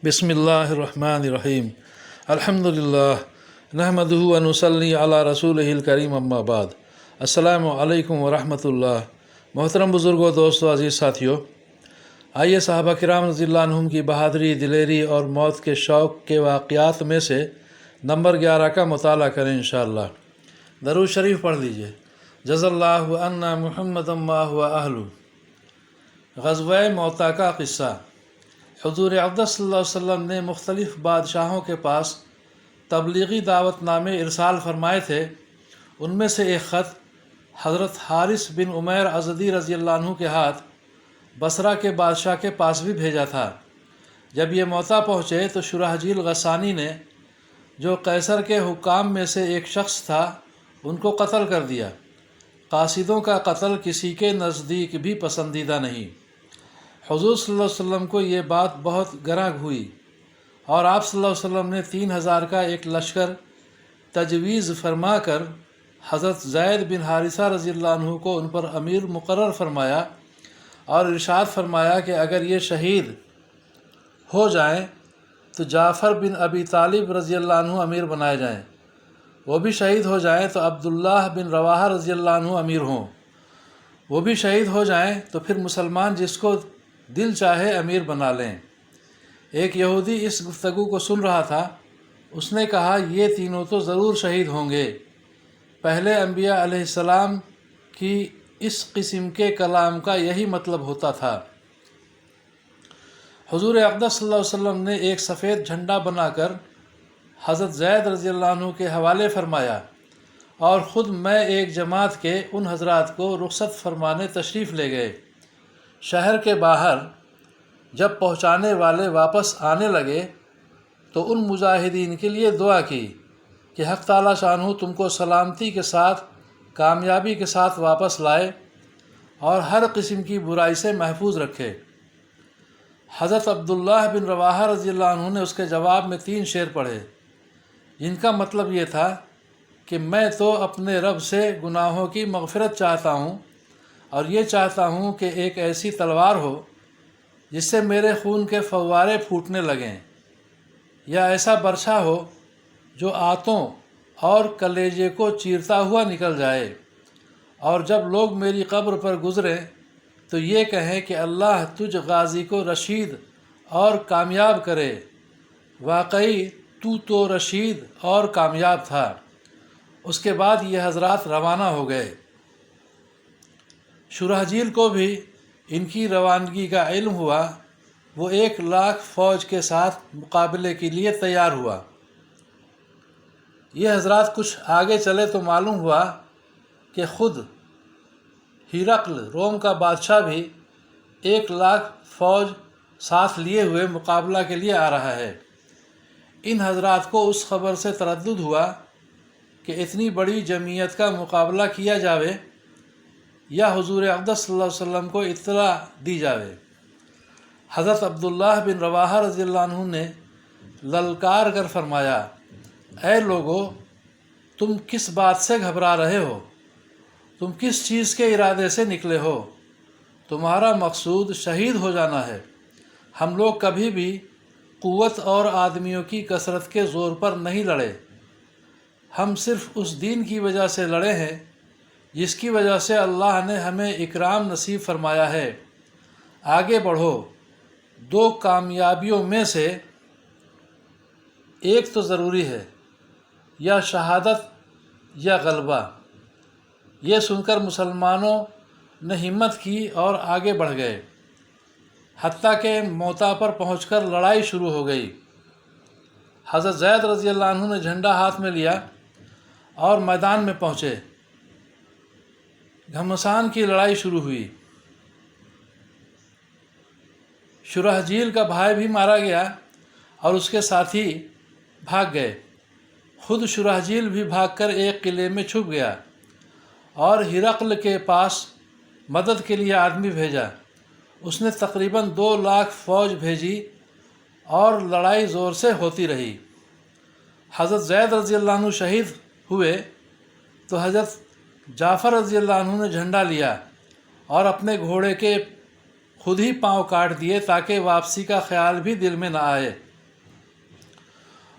بسم اللہ الرحمن الرحیم الحمدللہ نحمدہ و نصلی علی رسولہ الکریم اما بعد۔ السلام علیکم ورحمۃ اللہ۔ محترم بزرگوں، دوستوں، عزیز ساتھیوں، آئیے صحابہ کرام رضی اللہ عنہم کی بہادری، دلیری اور موت کے شوق کے واقعات میں سے نمبر 11 کا مطالعہ کریں انشاءاللہ۔ درود شریف پڑھ لیجئے۔ جز اللہ عنا محمد ما هو اہل۔ غزوہ موتا کا قصہ۔ حضور اقدس صلی اللہ علیہ وسلم نے مختلف بادشاہوں کے پاس تبلیغی دعوت نامے ارسال فرمائے تھے۔ ان میں سے ایک خط حضرت حارث بن عمیر ازدی رضی اللہ عنہ کے ہاتھ بصرہ کے بادشاہ کے پاس بھی بھیجا تھا۔ جب یہ موتا پہنچے تو شرحجیل غسانی نے، جو قیصر کے حکام میں سے ایک شخص تھا، ان کو قتل کر دیا۔ قاصدوں کا قتل کسی کے نزدیک بھی پسندیدہ نہیں۔ حضور صلی اللہ علیہ وسلم کو یہ بات بہت گراں ہوئی اور آپ صلی اللہ علیہ وسلم نے 3000 کا ایک لشکر تجویز فرما کر حضرت زید بن حارثہ رضی اللہ عنہ کو ان پر امیر مقرر فرمایا اور ارشاد فرمایا کہ اگر یہ شہید ہو جائیں تو جعفر بن ابی طالب رضی اللہ عنہ امیر بنائے جائیں، وہ بھی شہید ہو جائیں تو عبداللہ بن رواحہ رضی اللہ عنہ امیر ہوں، وہ بھی شہید ہو جائیں تو پھر مسلمان جس کو دل چاہے امیر بنا لیں۔ ایک یہودی اس گفتگو کو سن رہا تھا۔ اس نے کہا، یہ تینوں تو ضرور شہید ہوں گے۔ پہلے انبیاء علیہ السلام کی اس قسم کے کلام کا یہی مطلب ہوتا تھا۔ حضور اقدس صلی اللہ علیہ وسلم نے ایک سفید جھنڈا بنا کر حضرت زید رضی اللہ عنہ کے حوالے فرمایا اور خود میں ایک جماعت کے ان حضرات کو رخصت فرمانے تشریف لے گئے۔ شہر کے باہر جب پہنچانے والے واپس آنے لگے تو ان مجاہدین کے لیے دعا کی کہ حق تعالیٰ شانہ تم کو سلامتی کے ساتھ، کامیابی کے ساتھ واپس لائے اور ہر قسم کی برائی سے محفوظ رکھے۔ حضرت عبداللہ بن رواحہ رضی اللہ عنہ نے اس کے جواب میں 3 شعر پڑھے، جن کا مطلب یہ تھا کہ میں تو اپنے رب سے گناہوں کی مغفرت چاہتا ہوں اور یہ چاہتا ہوں کہ ایک ایسی تلوار ہو جس سے میرے خون کے فوارے پھوٹنے لگیں، یا ایسا برچھا ہو جو آنتوں اور کلیجے کو چیرتا ہوا نکل جائے، اور جب لوگ میری قبر پر گزریں تو یہ کہیں کہ اللہ تجھ غازی کو رشید اور کامیاب کرے، واقعی تو رشید اور کامیاب تھا۔ اس کے بعد یہ حضرات روانہ ہو گئے۔ شرحجیل کو بھی ان کی روانگی کا علم ہوا۔ وہ 1,00,000 فوج کے ساتھ مقابلے کے لیے تیار ہوا۔ یہ حضرات کچھ آگے چلے تو معلوم ہوا کہ خود ہرقل روم کا بادشاہ بھی 1,00,000 فوج ساتھ لیے ہوئے مقابلہ کے لیے آ رہا ہے۔ ان حضرات کو اس خبر سے تردد ہوا کہ اتنی بڑی جمعیت کا مقابلہ کیا جاوے یا حضور اقدس صلی اللہ علیہ وسلم کو اطلاع دی جاوے۔ حضرت عبداللہ بن رواحہ رضی اللہ عنہ نے للکار کر فرمایا، اے لوگو، تم کس بات سے گھبرا رہے ہو؟ تم کس چیز کے ارادے سے نکلے ہو؟ تمہارا مقصود شہید ہو جانا ہے۔ ہم لوگ کبھی بھی قوت اور آدمیوں کی کثرت کے زور پر نہیں لڑے۔ ہم صرف اس دین کی وجہ سے لڑے ہیں جس کی وجہ سے اللہ نے ہمیں اکرام نصیب فرمایا ہے۔ آگے بڑھو۔ 2 کامیابیوں میں سے ایک تو ضروری ہے، یا شہادت یا غلبہ۔ یہ سن کر مسلمانوں نے ہمت کی اور آگے بڑھ گئے، حتیٰ کہ موتا پر پہنچ کر لڑائی شروع ہو گئی۔ حضرت زید رضی اللہ عنہ نے جھنڈا ہاتھ میں لیا اور میدان میں پہنچے۔ گھمسان کی لڑائی شروع ہوئی۔ شرحجیل کا بھائی بھی مارا گیا اور اس کے ساتھی بھاگ گئے۔ خود شرحجیل بھی بھاگ کر ایک قلعے میں چھپ گیا اور ہرقل کے پاس مدد کے لیے آدمی بھیجا۔ اس نے تقریباً 2,00,000 فوج بھیجی اور لڑائی زور سے ہوتی رہی۔ حضرت زید رضی اللہ عنہ شہید ہوئے تو حضرت جعفر رضی اللہ عنہ نے جھنڈا لیا اور اپنے گھوڑے کے خود ہی پاؤں کاٹ دیے تاکہ واپسی کا خیال بھی دل میں نہ آئے۔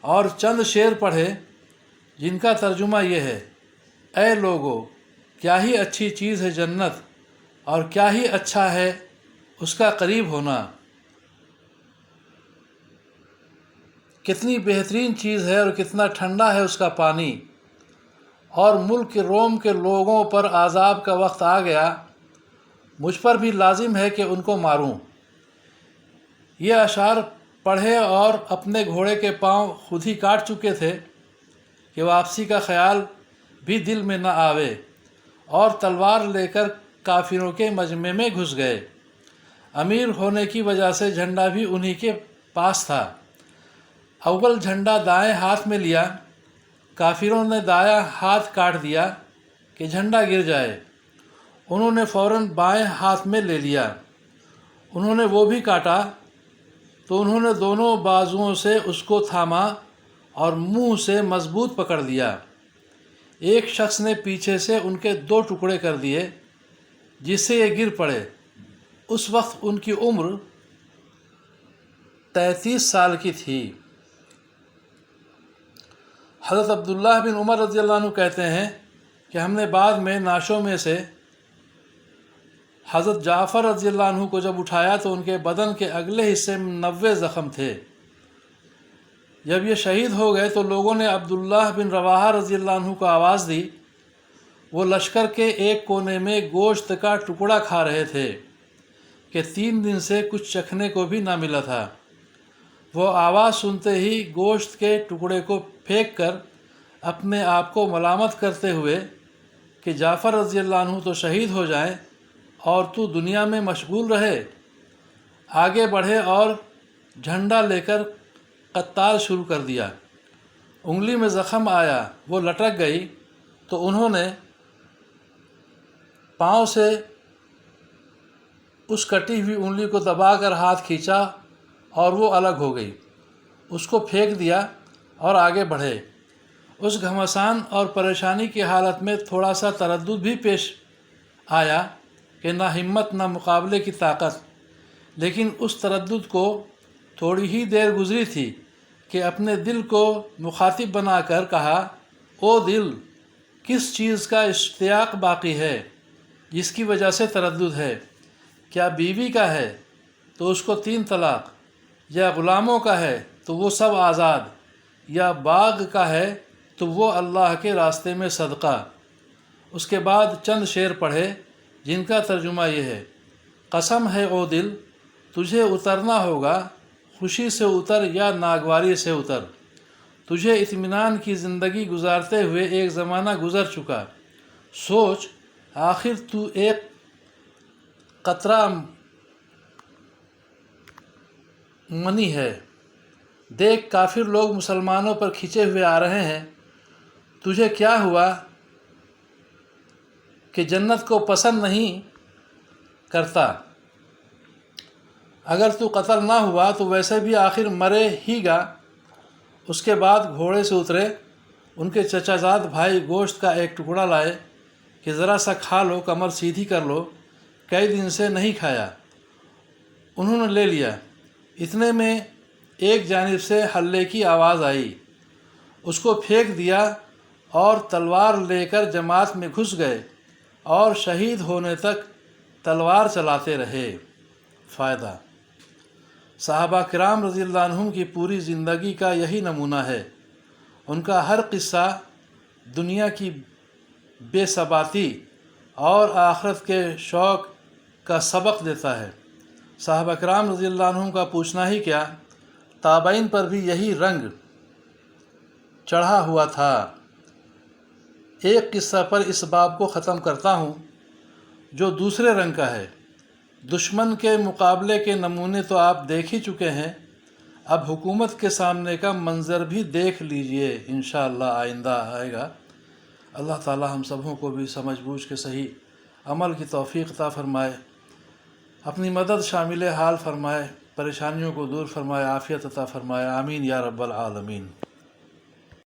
اور چند شعر پڑھے جن کا ترجمہ یہ ہے: اے لوگو، کیا ہی اچھی چیز ہے جنت، اور کیا ہی اچھا ہے اس کا قریب ہونا، کتنی بہترین چیز ہے اور کتنا ٹھنڈا ہے اس کا پانی، اور ملک روم کے لوگوں پر عذاب کا وقت آ گیا، مجھ پر بھی لازم ہے کہ ان کو ماروں۔ یہ اشعار پڑھے اور اپنے گھوڑے کے پاؤں خود ہی کاٹ چکے تھے کہ واپسی کا خیال بھی دل میں نہ آوے، اور تلوار لے کر کافروں کے مجمع میں گھس گئے۔ امیر ہونے کی وجہ سے جھنڈا بھی انہی کے پاس تھا۔ اول جھنڈا دائیں ہاتھ میں لیا، کافروں نے دایاں ہاتھ کاٹ دیا کہ جھنڈا گر جائے۔ انہوں نے فوراً بائیں ہاتھ میں لے لیا۔ انہوں نے وہ بھی کاٹا تو انہوں نے دونوں بازوؤں سے اس کو تھاما اور منہ سے مضبوط پکڑ لیا۔ ایک شخص نے پیچھے سے ان کے 2 ٹکڑے کر دیے، جس سے یہ گر پڑے۔ اس وقت ان کی عمر 33 سال کی تھی۔ حضرت عبداللہ بن عمر رضی اللہ عنہ کہتے ہیں کہ ہم نے بعد میں نعشوں میں سے حضرت جعفر رضی اللہ عنہ کو جب اٹھایا تو ان کے بدن کے اگلے حصے میں 90 زخم تھے۔ جب یہ شہید ہو گئے تو لوگوں نے عبداللہ بن رواحہ رضی اللہ عنہ کو آواز دی۔ وہ لشکر کے ایک کونے میں گوشت کا ٹکڑا کھا رہے تھے کہ 3 دن سے کچھ چکھنے کو بھی نہ ملا تھا۔ وہ آواز سنتے ہی گوشت کے ٹکڑے کو پھینک کر اپنے آپ کو ملامت کرتے ہوئے کہ جعفر رضی اللہ عنہ تو شہید ہو جائیں اور تو دنیا میں مشغول رہے، آگے بڑھے اور جھنڈا لے کر قتال شروع کر دیا۔ انگلی میں زخم آیا، وہ لٹک گئی تو انہوں نے پاؤں سے اس کٹی ہوئی انگلی کو دبا کر ہاتھ کھینچا اور وہ الگ ہو گئی۔ اس کو پھینک دیا اور آگے بڑھے۔ اس گھمسان اور پریشانی کی حالت میں تھوڑا سا تردد بھی پیش آیا کہ نہ ہمت نہ مقابلے کی طاقت، لیکن اس تردد کو تھوڑی ہی دیر گزری تھی کہ اپنے دل کو مخاطب بنا کر کہا: او دل، کس چیز کا اشتیاق باقی ہے جس کی وجہ سے تردد ہے؟ کیا بیوی کا ہے تو اس کو 3 طلاق، یا غلاموں کا ہے تو وہ سب آزاد، یا باغ کا ہے تو وہ اللہ کے راستے میں صدقہ۔ اس کے بعد چند شعر پڑھے جن کا ترجمہ یہ ہے: قسم ہے او دل، تجھے اترنا ہوگا، خوشی سے اتر یا ناگواری سے اتر۔ تجھے اطمینان کی زندگی گزارتے ہوئے ایک زمانہ گزر چکا۔ سوچ، آخر تو ایک قطرہ منی ہے۔ دیکھ، کافر لوگ مسلمانوں پر کھنچے ہوئے آ رہے ہیں۔ تجھے کیا ہوا کہ جنت کو پسند نہیں کرتا؟ اگر تو قتل نہ ہوا تو ویسے بھی آخر مرے ہی گا۔ اس کے بعد گھوڑے سے اترے۔ ان کے چچا زاد بھائی گوشت کا ایک ٹکڑا لائے کہ ذرا سا کھا لو، کمر سیدھی کر لو، کئی دن سے نہیں کھایا۔ انہوں نے لے لیا۔ اتنے میں ایک جانب سے ہلے کی آواز آئی، اس کو پھینک دیا اور تلوار لے کر جماعت میں گھس گئے اور شہید ہونے تک تلوار چلاتے رہے۔ فائدہ: صحابہ کرام رضی اللہ عنہم کی پوری زندگی کا یہی نمونہ ہے۔ ان کا ہر قصہ دنیا کی بے ثباتی اور آخرت کے شوق کا سبق دیتا ہے۔ صحابہ کرام رضی اللہ عنہم کا پوچھنا ہی کیا، تابعین پر بھی یہی رنگ چڑھا ہوا تھا۔ ایک قصہ پر اس باب کو ختم کرتا ہوں جو دوسرے رنگ کا ہے۔ دشمن کے مقابلے کے نمونے تو آپ دیکھ ہی چکے ہیں، اب حکومت کے سامنے کا منظر بھی دیکھ لیجئے، انشاءاللہ آئندہ آئے گا۔ اللہ تعالی ہم سبوں کو بھی سمجھ بوجھ کے صحیح عمل کی توفیق عطا فرمائے، اپنی مدد شامل حال فرمائے، پریشانیوں کو دور فرمائے، عافیت عطا فرمائے، آمین یا رب العالمین۔